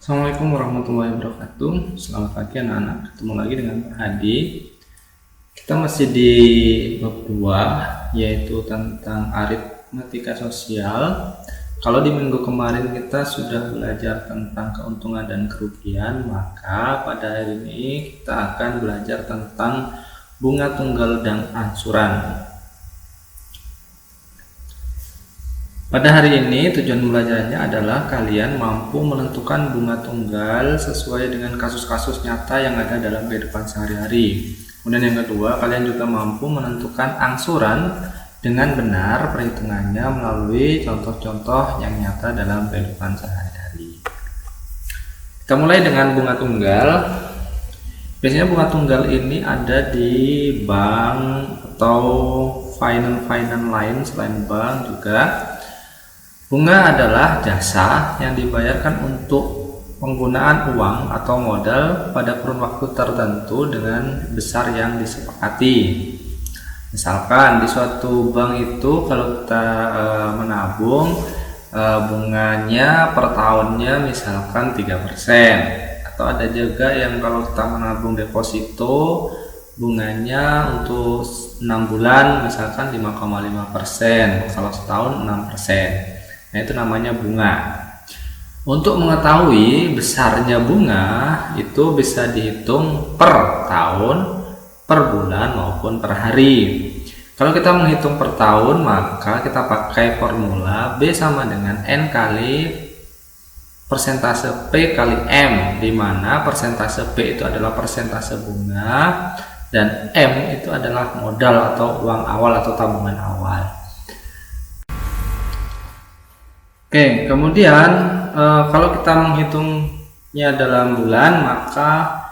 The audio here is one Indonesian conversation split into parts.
Assalamualaikum warahmatullahi wabarakatuh. Selamat pagi anak-anak. Ketemu lagi dengan Pak Hadi. Kita masih di bab 2, yaitu tentang aritmatika sosial. Kalau di minggu kemarin kita sudah belajar tentang keuntungan dan kerugian, maka pada hari ini kita akan belajar tentang bunga tunggal dan angsuran. Pada hari ini tujuan belajarnya adalah kalian mampu menentukan bunga tunggal sesuai dengan kasus-kasus nyata yang ada dalam kehidupan sehari-hari. Kemudian yang kedua, kalian juga mampu menentukan angsuran dengan benar perhitungannya melalui contoh-contoh yang nyata dalam kehidupan sehari-hari. Kita mulai dengan bunga tunggal. Biasanya bunga tunggal ini ada di bank atau finance lain selain bank juga. Bunga adalah jasa yang dibayarkan untuk penggunaan uang atau modal pada kurun waktu tertentu dengan besar yang disepakati. Misalkan di suatu bank itu kalau kita menabung, bunganya per tahunnya misalkan 3%, atau ada juga yang kalau kita menabung deposito bunganya untuk 6 bulan misalkan 5,5%, kalau setahun 6%. Nah, itu namanya bunga. Untuk mengetahui besarnya bunga itu bisa dihitung per tahun, per bulan maupun per hari. Kalau kita menghitung per tahun, maka kita pakai formula B sama dengan N kali persentase P kali M, di mana persentase P itu adalah persentase bunga dan M itu adalah modal atau uang awal atau tabungan awal. Oke, kemudian kalau kita menghitungnya dalam bulan, maka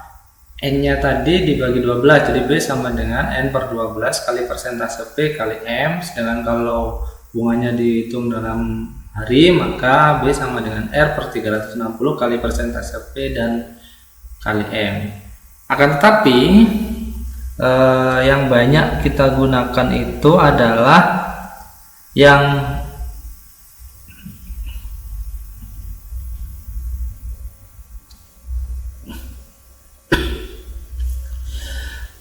N-nya tadi dibagi 12, jadi B sama dengan N per 12 kali persentase P kali M. Sedangkan kalau bunganya dihitung dalam hari, maka B sama dengan R per 360 kali persentase P dan kali M. Akan tetapi yang banyak kita gunakan itu adalah yang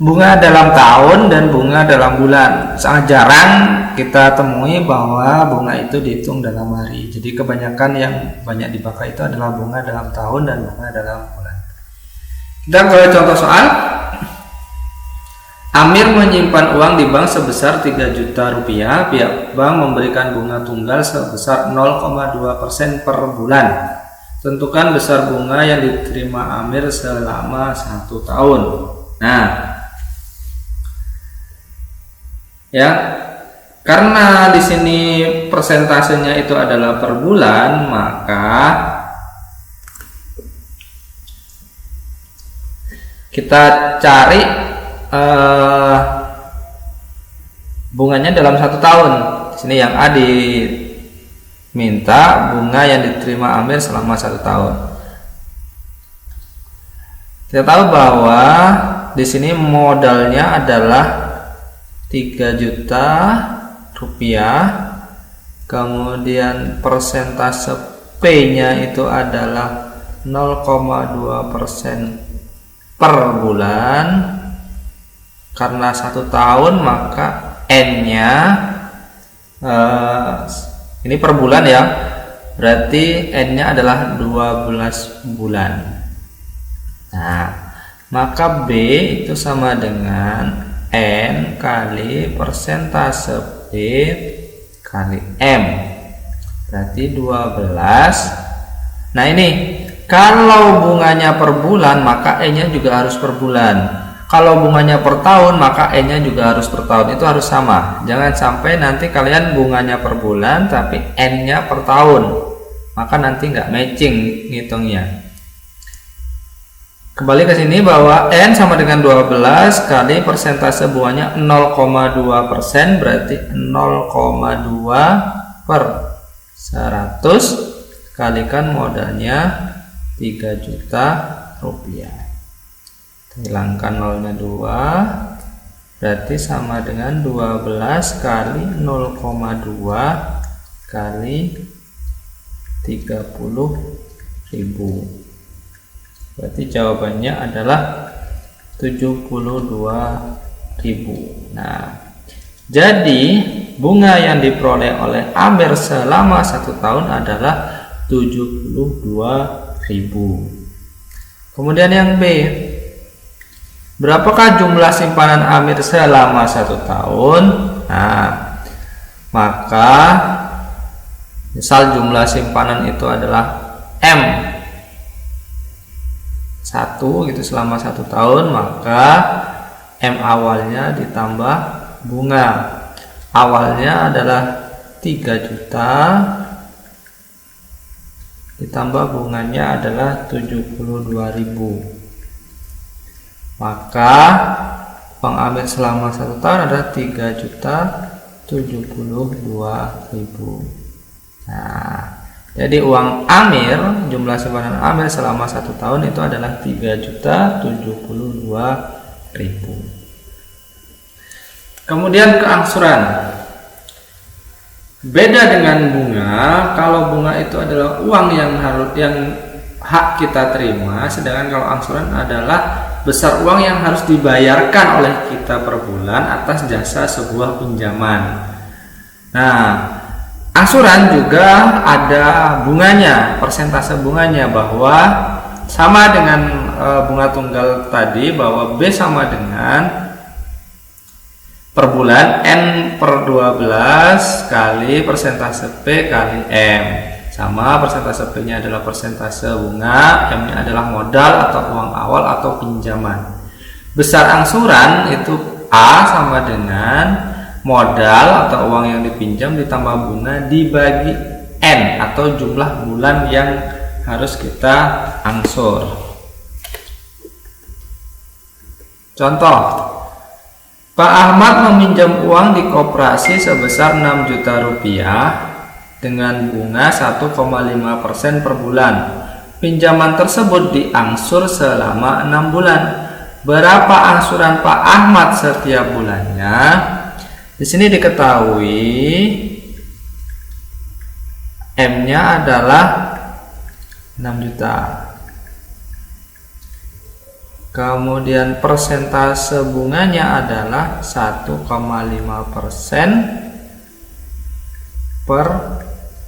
bunga dalam tahun dan bunga dalam bulan. Sangat jarang kita temui bahwa bunga itu dihitung dalam hari. Jadi kebanyakan yang banyak dipakai itu adalah bunga dalam tahun dan bunga dalam bulan. Kita ke contoh soal. Amir menyimpan uang di bank sebesar 3 juta rupiah. Pihak bank memberikan bunga tunggal sebesar 0,2% per bulan. Tentukan besar bunga yang diterima Amir selama 1 tahun. Nah, ya, karena di sini persentasenya itu adalah per bulan, maka kita cari bunganya dalam 1 tahun. Di sini yang A diminta bunga yang diterima Amir selama 1 tahun. Kita tahu bahwa di sini modalnya adalah 3 juta rupiah, kemudian persentase P-nya itu adalah 0,2% per bulan. Karena 1 tahun maka N-nya ini per bulan ya, berarti N-nya adalah 12 bulan. Nah, maka B itu sama dengan N kali persentase P kali M, berarti 12. Nah, ini kalau bunganya per bulan maka N nya juga harus per bulan. Kalau bunganya per tahun maka N nya juga harus per tahun. Itu harus sama. Jangan sampai nanti kalian bunganya per bulan tapi N nya per tahun, maka nanti nggak matching ngitungnya. Kembali ke sini bahwa N sama dengan 12 kali persentase bunganya 0,2%, berarti 0,2 per 100 kalikan modalnya 3 juta rupiah. Hilangkan nolnya 2, berarti sama dengan 12 kali 0,2 kali 30.000. Berarti jawabannya adalah 72.000. Nah, jadi bunga yang diperoleh oleh Amir selama 1 tahun adalah 72.000. Kemudian yang B, berapakah jumlah simpanan Amir selama 1 tahun? Nah, maka misal jumlah simpanan itu adalah M1 gitu selama 1 tahun, maka M awalnya ditambah bunga. Awalnya adalah 3 juta ditambah bunganya adalah 72.000. Maka uang Amir selama 1 tahun adalah 3.072.000. Nah, jadi uang Amir, jumlah simpanan Amir selama 1 tahun itu adalah 3.072.000. Kemudian keangsuran. Beda dengan bunga, kalau bunga itu adalah uang yang hak kita terima, sedangkan kalau angsuran adalah besar uang yang harus dibayarkan oleh kita per bulan atas jasa sebuah pinjaman. Nah, angsuran juga ada bunganya, persentase bunganya, bahwa sama dengan bunga tunggal tadi, bahwa B sama dengan per bulan N/12 kali persentase P kali M. Sama, persentase P nya adalah persentase bunga, M nya adalah modal atau uang awal atau pinjaman. Besar angsuran itu A sama dengan modal atau uang yang dipinjam ditambah bunga dibagi N atau jumlah bulan yang harus kita angsur. Contoh, Pak Ahmad meminjam uang di koperasi sebesar 6 juta rupiah dengan bunga 1,5% per bulan. Pinjaman tersebut diangsur selama 6 bulan. Berapa angsuran Pak Ahmad setiap bulannya? Di sini diketahui M-nya adalah 6 juta. Kemudian persentase bunganya adalah 1,5% per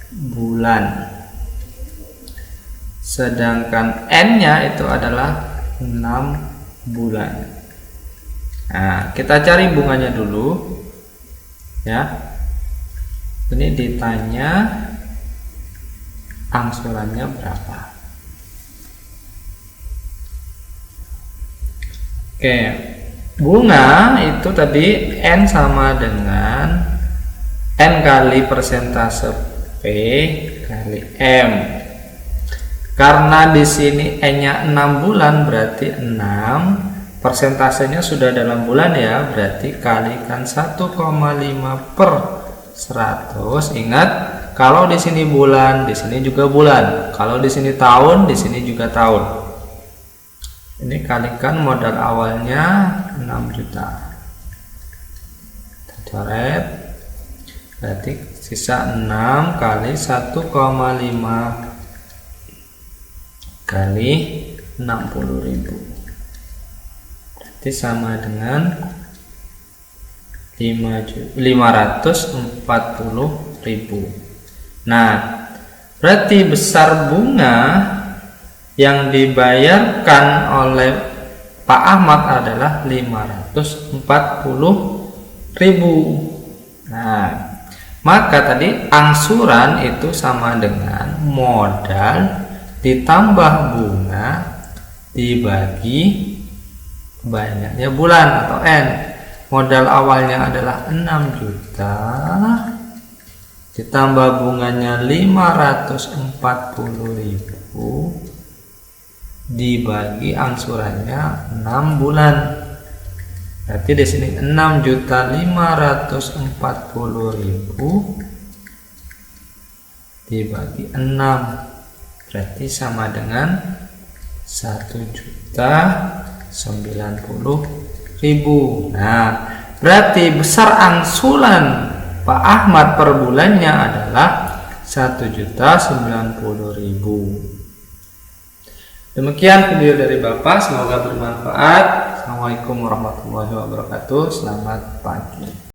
bulan. Sedangkan N-nya itu adalah 6 bulan. Nah, kita cari bunganya dulu. Ya. Ini ditanya angsurannya berapa. Oke, bunga itu tadi N sama dengan N kali persentase P kali M. Karena di sini N-nya 6 bulan berarti 6, persentasenya sudah dalam bulan ya, berarti kalikan 1,5 per 100. Ingat, kalau di sini bulan, di sini juga bulan. Kalau di sini tahun, di sini juga tahun. Ini kalikan modal awalnya 6 juta. Kita coret. Berarti sisa 6 kali 1,5 kali 60.000. Berarti sama dengan 540.000. Nah, berarti besar bunga yang dibayarkan oleh Pak Ahmad adalah 540.000. Nah, maka tadi angsuran itu sama dengan modal ditambah bunga dibagi banyaknya bulan atau N. Modal awalnya adalah 6 juta ditambah bunganya 540.000 dibagi angsurannya 6 bulan. Berarti di sini 6.540.000 dibagi 6 berarti sama dengan 1.090.000. Nah, berarti besar angsuran Pak Ahmad per bulannya adalah 1.090.000. Demikian video dari Bapak, semoga bermanfaat. Assalamualaikum warahmatullahi wabarakatuh. Selamat pagi.